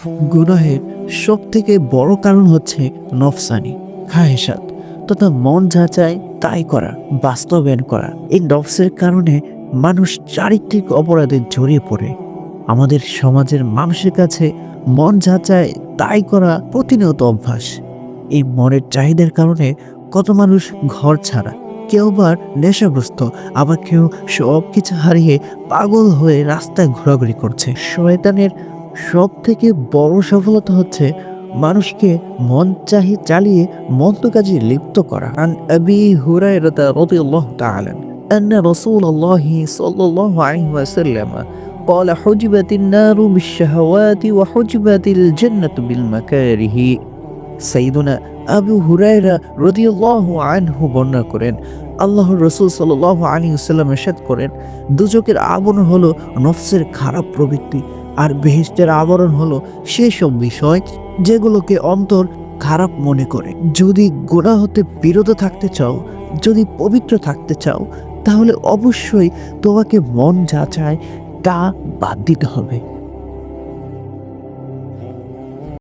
গুনাহের সব থেকে বড় কারণ হচ্ছে নফসানি খাহেসাত তথা মন যা চায় তাই করা, বাস্তবায়ন করা। এই নফসের কারণে মানুষ চারিত্রিক অপরাধে জড়িয়ে পড়ে। আমাদের সমাজের মানুষের কাছে মন যা চায় তাই করা প্রতিনিয়ত অভ্যাস। এই মনের চাহিদার কারণে কত মানুষ ঘর ছাড়া, কেউ আবার নেশাগ্রস্ত, আবার কেউ সব কিছু হারিয়ে পাগল হয়ে রাস্তায় ঘোরাঘুরি করছে। শয়তানের সব থেকে বড় সফলতা হচ্ছে মানুষকে মন চালিয়ে মন্দ কাজে লিপ্ত করা। আন আবি হুরায়রা রাদিয়াল্লাহু তাআলা আন্না রাসূলুল্লাহি সাল্লাল্লাহু আলাইহি ওয়াসাল্লাম قال حجبت النار بالشهوات وحجبت الجنة بالمكاره। সাইয়্যিদুনা আবু হুরায়রা রাদিয়াল্লাহু আনহু বর্ণনা করেন, আল্লাহর রাসূল সাল্লাল্লাহু আলাইহি ওয়াসাল্লাম ইরশাদ করেন, দুজকের আবরণ হলো নফসের খারাপ প্রবৃত্তি, আর বেহেশতের আবরণ হলো সেসব বিষয় যেগুলোকে অন্তর খারাপ মনে করে। যদি গোনাহ হতে বিরত থাকতে চাও, যদি পবিত্র থাকতে চাও, তাহলে অবশ্যই তোমাকে মন যা চায় তা বাদ দিতে হবে।